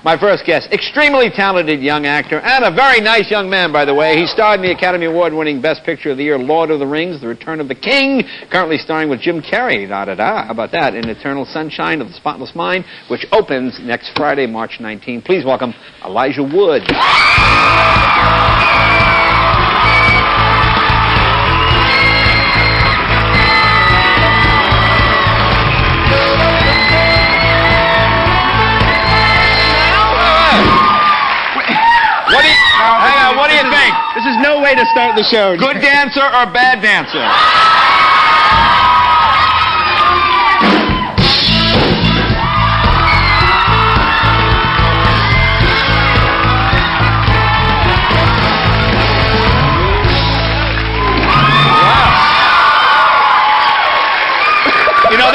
My first guest, extremely talented young actor and a very nice young man, by the way. He starred in the Academy Award-winning Best Picture of the Year, Lord of the Rings, The Return of the King, currently starring with Jim Carrey, how about that, in Eternal Sunshine of the Spotless Mind, which opens next Friday, March 19. Please welcome Elijah Wood. What do you think? This is no way to start the show. Good dancer or bad dancer? Wow. You know,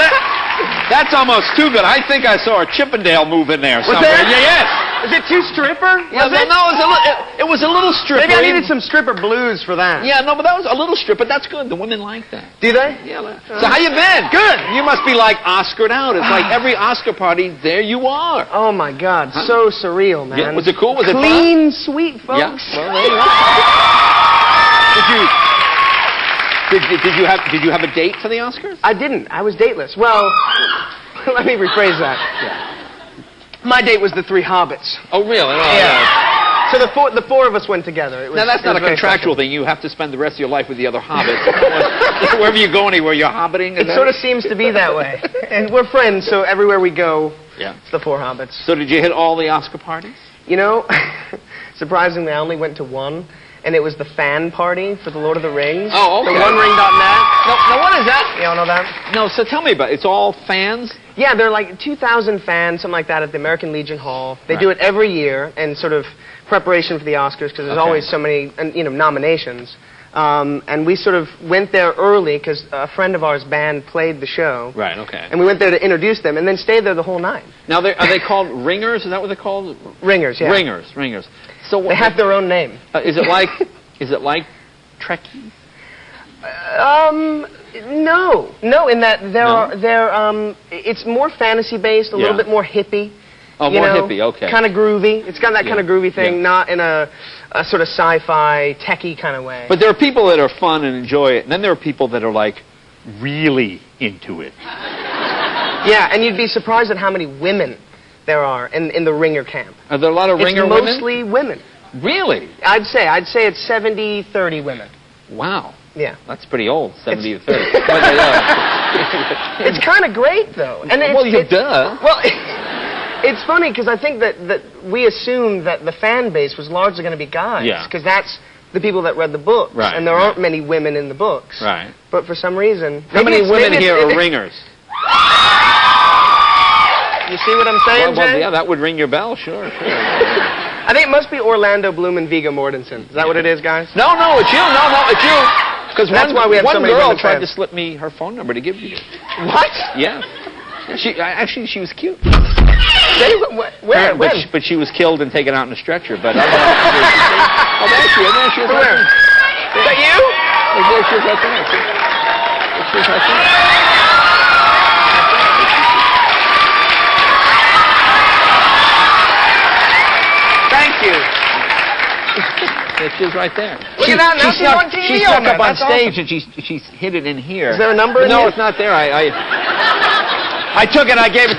that's almost too good. I think I saw a Chippendale move in there somewhere. That? Yeah, yes. Is it too stripper? Yeah, it was a little stripper. Maybe I needed some stripper blues for that. Yeah, no, but that was a little stripper. That's good. The women like that. Do they? Yeah. So how you been? Good. You must be like Oscared out. It's like every Oscar party, there you are. Oh my God, so surreal, man. Yeah, was it cool? Was it clean, sweet, folks? Yeah. Well, there you go. Did you have a date for the Oscars? I didn't. I was dateless. Well, let me rephrase that. Yeah. My date was the three hobbits. Oh, really? Oh, yeah. So the four of us went together. Now, that's not a contractual thing. You have to spend the rest of your life with the other hobbits. Wherever you go anywhere, you're hobbiting? It sort of seems to be that way. And we're friends, so everywhere we go, it's the four hobbits. So did you hit all the Oscar parties? You know, surprisingly, I only went to one. And it was the fan party for the Lord of the Rings. Oh, okay. The OneRing.net. No, what is that? You don't know that? No, so tell me about it. It's all fans? Yeah, there are like 2,000 fans, something like that, at the American Legion Hall. They do it every year in sort of preparation for the Oscars, because there's always so many, nominations. And we sort of went there early, because a friend of ours' band played the show. Right, okay. And we went there to introduce them, and then stayed there the whole night. Now, are they called ringers? Is that what they're called? Ringers, yeah. Ringers. So they have their own name. Is it like Trekkie? No, in that it's more fantasy based, a little bit more hippie. Oh, more hippie, okay. Kind of groovy. It's got that kind of groovy thing, not in a sort of sci-fi, techie kind of way. But there are people that are fun and enjoy it, and then there are people that are like really into it. Yeah, and you'd be surprised at how many women there are in the ringer camp. Are there a lot of ringer women? It's mostly women. Really? I'd say it's 70-30 women. Wow. Yeah. That's pretty old, 70 to 30. It's kind of great, though. And well, duh. Well, it's funny, because I think that we assumed that the fan base was largely going to be guys. Yeah. Because that's the people that read the books. Right. And there aren't many women in the books. Right. But for some reason... How many women here are ringers? You see what I'm saying, well, Jay? yeah, that would ring your bell, sure. I think it must be Orlando Bloom and Viggo Mortensen. Is that what it is, guys? No, it's you. No, it's you. Because that's why we have so many girl tried to slip me her phone number to give you. What? Yeah. She was cute. Where? But she was killed and taken out in a stretcher. But I don't know. Oh, there she is. Where? Is that you? There she is right there. She is right there. Thank you. She's right there. Look at that, now she's on TV. She snuck up on stage and she's hid it in here. Is there a number in here? No, it's not there. I took it. I gave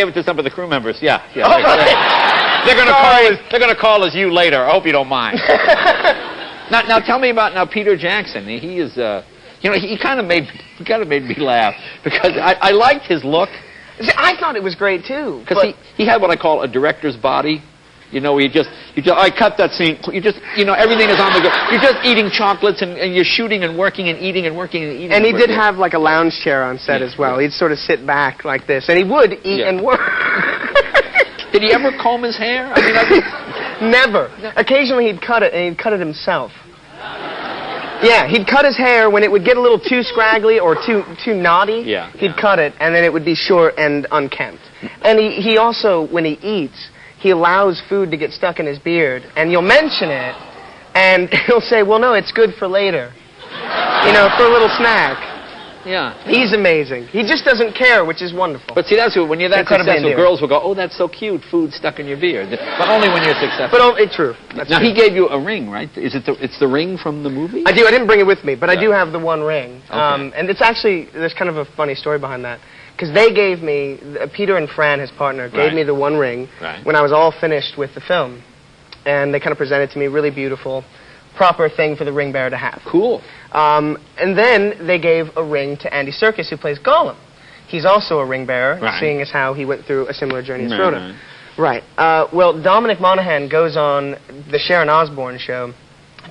it to some of the crew members. Yeah. Oh, right. They're gonna call as you later. I hope you don't mind. Now tell me about Peter Jackson. He is he kind of made me laugh because I liked his look. See, I thought it was great too. Because he had what I call a director's body. You know, I cut that scene. Everything is on the go. You're just eating chocolates and you're shooting and working and eating and working and eating. And he did have like a lounge chair on set as well. He'd sort of sit back like this, and he would eat and work. Did he ever comb his hair? Never. Occasionally he'd cut it, and he'd cut it himself. Yeah, he'd cut his hair when it would get a little too scraggly or too knotty. Yeah. He'd cut it, and then it would be short and unkempt. And he also, when he eats, he allows food to get stuck in his beard, and you'll mention it, and he'll say, well, no, it's good for later. For a little snack. Yeah. He's amazing. He just doesn't care, which is wonderful. But see, that's when you're that Incredibly successful, endearing. girls will go, "Oh, that's so cute, food stuck in your beard." But only when you're successful. But true. That's now true. he gave you a ring, right? Is it it's the ring from the movie? I do. I didn't bring it with me, but I do have the one ring. Okay. And it's actually, there's kind of a funny story behind that. Because they gave me, Peter and Fran, his partner, gave me the one ring when I was all finished with the film. And they kind of presented to me really beautiful, proper thing for the ring bearer to have. Cool. And then they gave a ring to Andy Serkis, who plays Gollum. He's also a ring bearer, seeing as how he went through a similar journey as Frodo. Right. Well, Dominic Monaghan goes on the Sharon Osbourne show,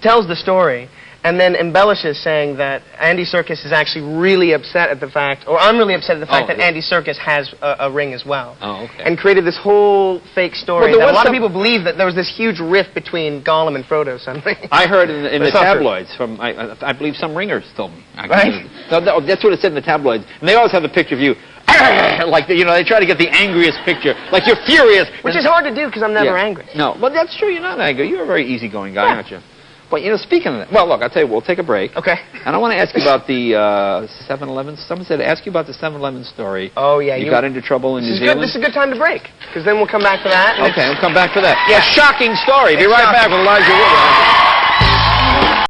tells the story, and then embellishes saying that Andy Serkis is actually really upset at the fact, or I'm really upset at the fact that Andy Serkis has a ring as well. Oh, okay. And created this whole fake story Well, that a lot of people believe that there was this huge rift between Gollum and Frodo suddenly. I heard in the tabloids from, I believe some ringers told me. Right? No, that's what it said in the tabloids. And they always have the picture of you, like, you know, they try to get the angriest picture. Like you're furious. Which is hard to do because I'm never angry. No, but that's true, you're not angry. You're a very easygoing guy, aren't you? But, you know, speaking of that, well, look, I'll tell you, we'll take a break. Okay. And I want to ask you about the 7-Eleven. Someone said, ask you about the 7-Eleven story. Oh, yeah. You got into trouble in New Zealand? This is a good time to break, because then we'll come back to that. Okay, we'll come back to that. Yeah. A shocking story. Be right back with Elijah Wood.